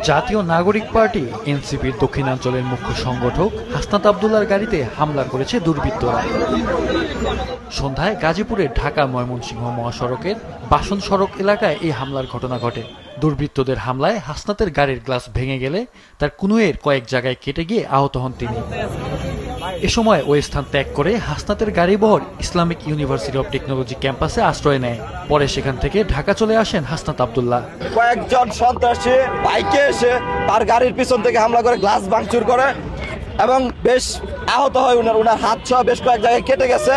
জাতীয় নাগরিক পার্টি এনসিপির দক্ষিণাঞ্চলের মুখ্য সংগঠক হাসনাত আব্দুল্লাহর গাড়িতে হামলা করেছে দুর্বৃত্তরা। সন্ধ্যায় গাজীপুরের ঢাকা ময়মনসিংহ মহাসড়কের বাসন সড়ক এলাকায় এই হামলার ঘটনা ঘটে। দুর্বৃত্তদের হামলায় হাসনাতের গাড়ির গ্লাস ভেঙে গেলে তার কুনুয়ের কয়েক জায়গায় কেটে গিয়ে আহত হন তিনি। এ সময় ওই স্থান ত্যাগ করে হাসনাতের গাড়িবহর ইসলামিক ইউনিভার্সিটি অব টেকনোলজি ক্যাম্পাসে আশ্রয় নেয়। পরে সেখান থেকে ঢাকা চলে আসেন হাসনাত আব্দুল্লাহ। কয়েকজন সন্ত্রাসী বাইকে এসে তার গাড়ির পিছন থেকে হামলা করে গ্লাস ভাঙচুর করে এবং বেশ আহত হয়। উনার হাত সহ বেশ কয়েক জায়গায় কেটে গেছে।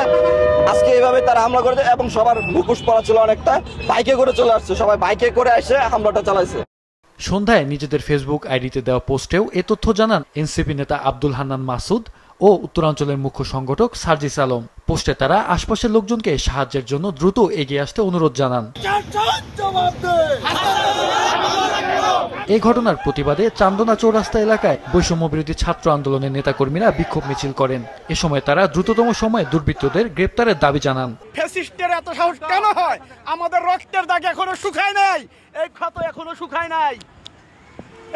আজকে এইভাবে তারা হামলা করেছে এবং সবার মুখোশ পরা ছিল অনেকটা, বাইকে করে চলে আসছে, সবাই বাইকে করে এসে হামলাটা চালাইছে। সন্ধ্যায় নিজেদের ফেসবুক আইডিতে দেওয়া পোস্টেও এ তথ্য জানান এনসিপি নেতা আব্দুল হান্নান মাসুদ ও উত্তরাঞ্চলের মুখ্য সংগঠক সার্জিস আলম। পোস্টে তারা আশপাশের লোকজনকে সাহায্যের জন্য দ্রুত এগিয়ে আসতে অনুরোধ জানান। এই ঘটনার প্রতিবাদে চান্দনা চৌরাস্তা এলাকায় বৈষম্য বিরোধী ছাত্র আন্দোলনের নেতাকর্মীরা বিক্ষোভ মিছিল করেন। এ সময় তারা দ্রুততম সময়ে দুর্বৃত্তদের গ্রেপ্তারের দাবি জানান। ফ্যাসিস্টের এত সাহস কেন হয়? আমাদের রক্তের দাগ এখনো শুকায় নাই, এই ক্ষত এখনো শুকায় নাই,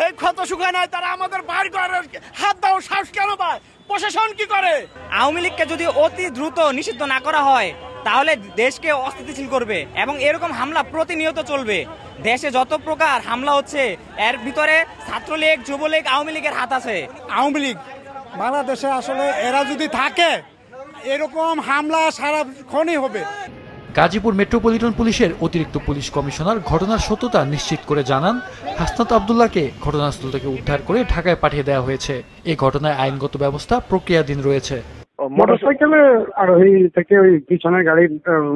এই ক্ষত শুকায় নাই। তারা আমাদের বাইর করার হাত দাও সাহস কেন পায়? প্রশাসন কি করে? আওয়ামী লীগকে যদি অতি দ্রুত নিষিদ্ধ না করা হয় তাহলে দেশকে অস্থিতিশীল করবে এবং এরকম হামলা প্রতিনিয়ত চলবে। দেশে যত প্রকার হামলা হচ্ছে এর ভিতরে ছাত্রলীগ, যুবলীগ, আওয়ামী লীগের হাত আছে। আওয়ামী লীগ বাংলাদেশে আসলে এরা যদি থাকে এরকম হামলা সারাক্ষণই হবে। গাজীপুর মেট্রোপলিটন পুলিশের অতিরিক্ত পুলিশ কমিশনার ঘটনার সত্যতা নিশ্চিত করে জানান, হাসনাত আব্দুল্লাহকে ঘটনাস্থল থেকে উদ্ধার করে ঢাকায় পাঠিয়ে দেওয়া হয়েছে। এই ঘটনায় আইনগত ব্যবস্থা প্রক্রিয়াধীন রয়েছে। মোটরসাইকেলে আরোহী থেকে ওই পিছনের গাড়ির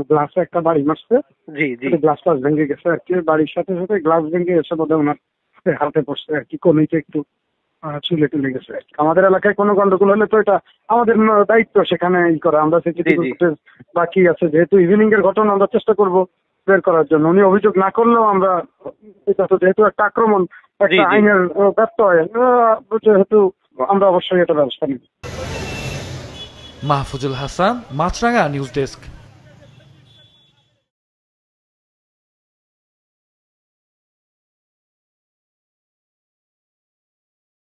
গ্লাসে একটা বাড়ি মারছে। গ্লাস ভেঙে গেছে আর কি। বাড়ির সাথে সাথে গ্লাস ভেঙে গেছে বোধহয় ওনার হাতে পড়ছে আর কি, কমিতে একটু চুলে টুলে গেছে। আমাদের এলাকায় কোনো গন্ডগোল হলে তো এটা আমাদের দায়িত্ব সেখানে ই করা। আমরা বাকি আছে, যেহেতু ইভিনিং এর ঘটনা আমরা চেষ্টা করব বের করার জন্য। উনি অভিযোগ না করলেও আমরা এটা তো যেহেতু একটা আক্রমণ, একটা আইনের ব্যর্থ হয়, যেহেতু আমরা অবশ্যই এটা ব্যবস্থা নিব। মাহফুজুল হাসান, মাছরাঙা নিউজ ডেস্ক।